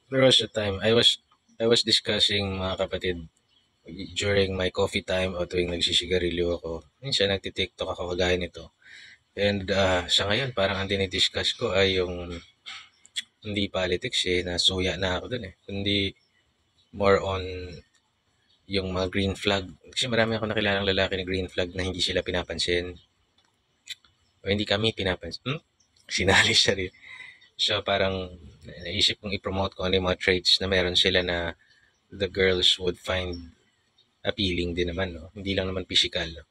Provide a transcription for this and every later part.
There was a time I was discussing mga kapatid during my coffee time o tuwing nagsisigarilyo ako. Minsan nagti-TikTok ako kagaya nito. And sa ngayon parang ang dinidiscuss ko ay yung hindi politics na suya na ako dun kundi more on yung mga green flag. Kasi marami ako nakilalang lalaki na green flag na hindi sila pinapansin o hindi kami pinapansin. Sinali siya rin. So parang naisip kong i-promote ko ano yung mga traits na meron sila na the girls would find appealing din naman, no? Hindi lang naman physical. No?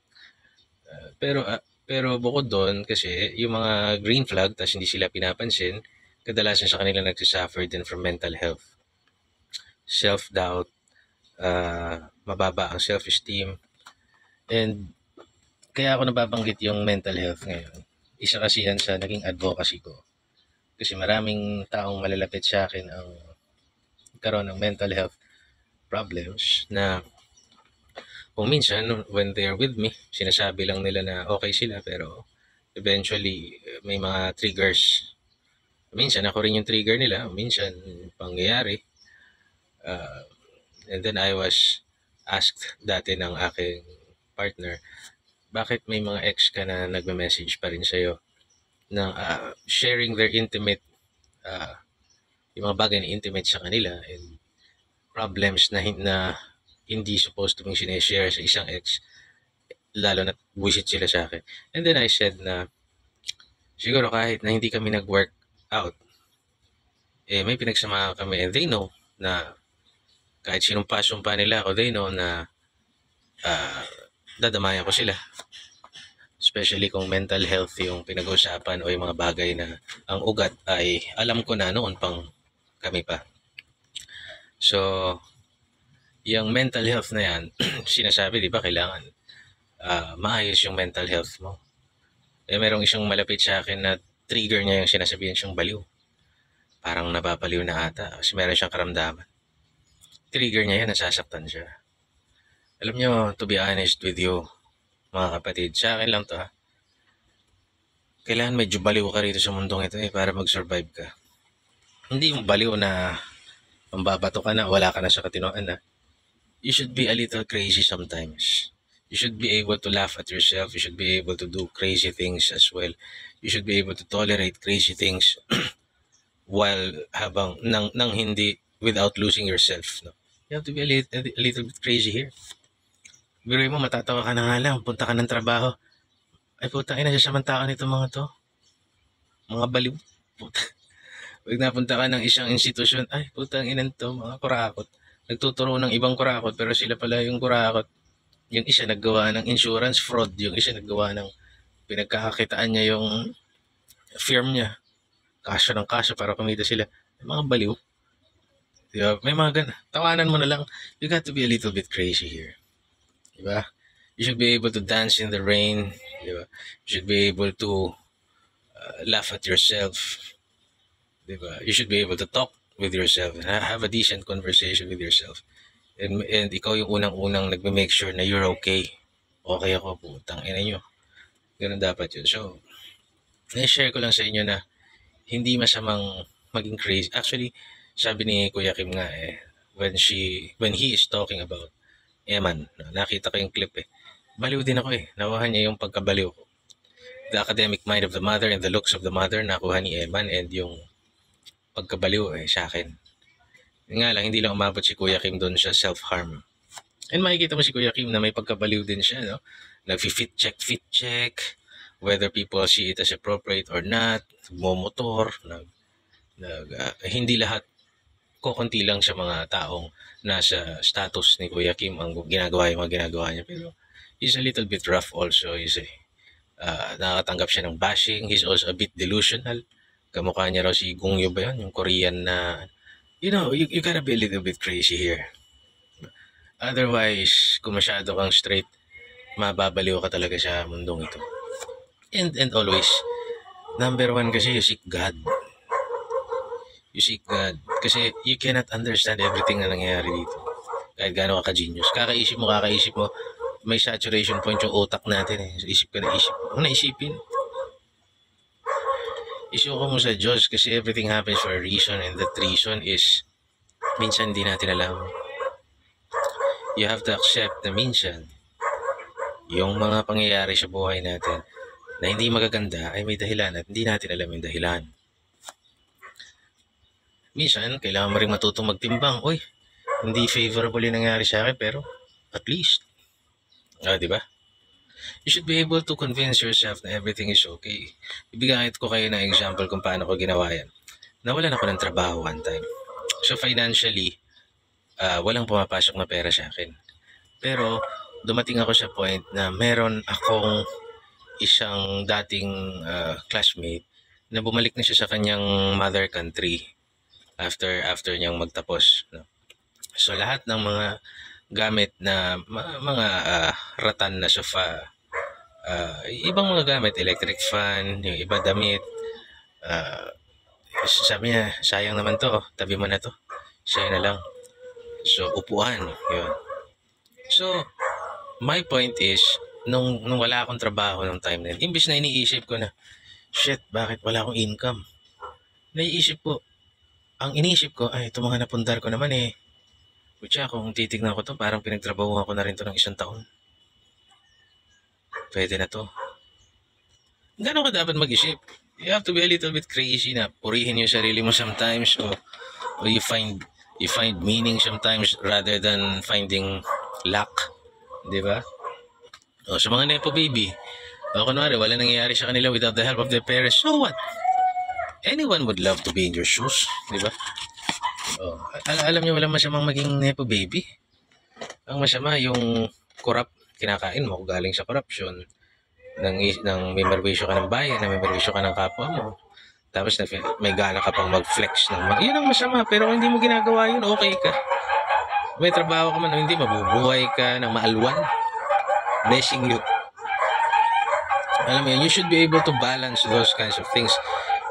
Pero bukod doon kasi yung mga green flag tas hindi sila pinapansin, kadalasan sa kanila nagsisuffer din from mental health, self-doubt, mababa ang self-esteem, and kaya ako nababanggit yung mental health ngayon. Isa kasi yan sa naging advocacy ko. Kasi maraming taong malalapit sa akin ang karoon ng mental health problems na kung minsan when they're with me, sinasabi lang nila na okay sila pero eventually may mga triggers. Minsan ako rin yung trigger nila, minsan pangyayari. Uh, and then I was asked dati ng aking partner, bakit may mga ex ka na nagme-message pa rin sa'yo na sharing their intimate, uh, yung mga bagay na intimate sa kanila and problems na hindi supposed to mong sineshare sa isang ex, lalo na buwisit sila sa akin. And then I said na siguro kahit na hindi kami nag-work out, may pinagsamahan kami and they know na kahit sinumpa-sumpa nila ako, they know na uh, dadamayan ko sila. Especially kung mental health yung pinag-uusapan o yung mga bagay na ang ugat ay alam ko na noon pang kami pa. So, yung mental health na yan, sinasabi, di ba, kailangan maayos yung mental health mo. Merong isang malapit sa akin na trigger niya yung sinasabihan siyang baliw. Parang napapaliw na ata kasi meron siyang karamdaman. Trigger niya yan, nasasaktan siya. Alam nyo, to be honest with you, mga kapatid, sa akin lang to kailangan medyo baliw ka rito sa mundong ito para mag-survive ka. Hindi yung baliw na mambabato ka na, wala ka na sa katinoan na. You should be a little crazy sometimes. You should be able to laugh at yourself. You should be able to do crazy things as well. You should be able to tolerate crazy things while nang hindi without losing yourself. No? You have to be a little bit crazy here. Biruin mo, matatawa ka na nga lang. Punta ka ng trabaho. Ay putang ina, sasamantaan nito mga to. Mga baliw. Pag napunta ka ng isang institusyon, ay putang ina to, mga kurakot. Nagtuturo ng ibang kurakot pero sila pala yung kurakot. Yung isa naggawa ng insurance fraud, yung isa naggawa ng pinagkakakitaan niya yung firm niya. Kaso ng kaso para kumita sila. May mga baliw. Diba? May mga ganun. Tawanan mo na lang. You got to be a little bit crazy here. Diba? You should be able to dance in the rain. Diba? You should be able to laugh at yourself. Diba? You should be able to talk with yourself and have a decent conversation with yourself. And ikaw yung unang-unang nagme-make sure na you're okay. Okay ako, putang ina nyo. Ganun dapat yun. So, na-share ko lang sa inyo na hindi masamang maging crazy. Actually, sabi ni Kuya Kim nga when he is talking about Eman, nakita ko yung clip baliw din ako nakuha niya yung pagkabaliw ko. The academic mind of the mother and the looks of the mother nakuha ni Eman and yung pagkabaliw sa akin. Nga lang, hindi lang umabot si Kuya Kim doon sa self-harm. And makikita mo si Kuya Kim na may pagkabaliw din siya, no? Nag-fit check, whether people see it as appropriate or not, nagmomotor, hindi lahat, kukunti lang sa mga taong nasa status ni Kuya Kim ang ginagawa yung mga ginagawa niya. Pero he's a little bit rough also. Nakakatanggap siya ng bashing. He's also a bit delusional. Kamukha niya raw si Gungyo ba yun? Yung Korean na, you gotta be a little bit crazy here. Otherwise, kung masyado kang straight, mababaliw ka talaga sa mundong ito. And always, number one kasi you seek God. You seek God. Kasi you cannot understand everything na nangyayari dito. Kahit gaano ka ka-genius. Kakaisip mo, may saturation point yung utak natin So, isip ka na isip. Huwag na isipin. Isuko mo sa Diyos kasi everything happens for a reason and that reason is minsan hindi natin alam. You have to accept na minsan, yung mga pangyayari sa buhay natin na hindi magaganda ay may dahilan at hindi natin alam yung dahilan. Minsan, kailangan mo rin matutong magtimbang. Uy, hindi favorable yung nangyari sa akin pero at least, di ba? You should be able to convince yourself na everything is okay. Ibigay ko kayo ng example kung paano ko ginawa yan. Nawalan ako ng trabaho one time. So financially, walang pumapasok na pera sa akin. Pero dumating ako sa point na meron akong isang dating classmate na bumalik na siya sa kanyang mother country after niyang magtapos. No? So lahat ng mga gamit na mga ratan na sofa, ibang mga gamit, electric fan, yung iba damit, sabi niya, sayang naman to, tabi mo na to, siya na lang. So upuan, yun. So my point is, nung wala akong trabaho nung time na yun, imbis na iniisip ko na, shit, bakit wala akong income? Ang iniisip ko, ay, ito mga napundar ko naman eh. Kutya, kung titignan ko to, parang pinagtrabahuhan ko na rin to ng 1 taon. Pwede na to. Gano'n ka dapat mag-isip? You have to be a little bit crazy na purihin yung sarili mo sometimes o you find meaning sometimes rather than finding luck. Di ba? O, sa mga nepo baby, kunwari, wala nangyayari sa kanila without the help of their parents, so what? Anyone would love to be in your shoes, di ba? Oh, alam niyo walang masamang maging nepo baby. Ang masama yung corrupt, kinakain mo galing sa corruption, nang may merwisyo ka ng bayan, may merwisyo ka ng kapwa mo. Tapos may gana ka pang mag-flex ng yun ang masama, pero kung hindi mo ginagawa yun, okay ka. May trabaho ka man o hindi, mabubuhay ka ng maalwan. Blessing you. Alam mo yun, you should be able to balance those kinds of things.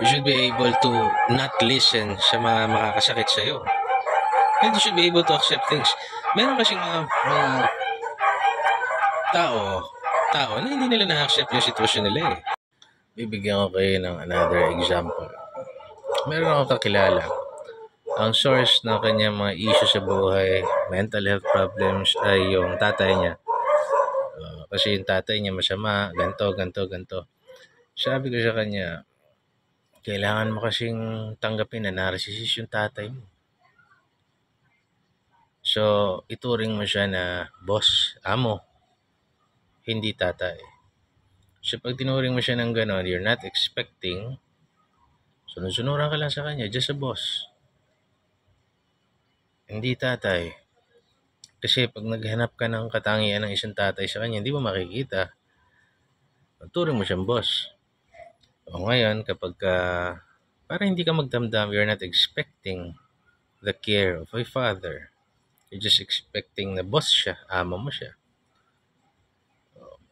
You should be able to not listen sa mga makakasakit sa'yo. And you should be able to accept things. Meron kasing mga tao na hindi nila na-accept yung sitwasyon nila eh. Bibigyan ko kayo ng another example. Meron akong kakilala. Ang source ng kanyang mga issue sa buhay, mental health problems, ay yung tatay niya. Kasi yung tatay niya masama, ganto. Sabi ko sa kanya, kailangan mo kasing tanggapin na narcissist yung tatay mo. So, ituring mo siya na boss, amo, hindi tatay. So, pag tinuring mo siya ng gano'n, you're not expecting, sunod-sunuran ka lang sa kanya, just a boss. Hindi tatay. Kasi pag naghanap ka ng katangian ng isang tatay sa kanya, hindi mo makikita. Turing mo siyang boss. O ngayon, kapag para hindi ka magdamdam, you're not expecting the care of a father. You're just expecting na boss siya, amo mo siya.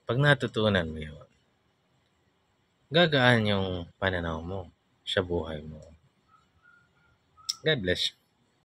Pag natutunan mo yun, gagaan yung pananaw mo sa buhay mo. God bless.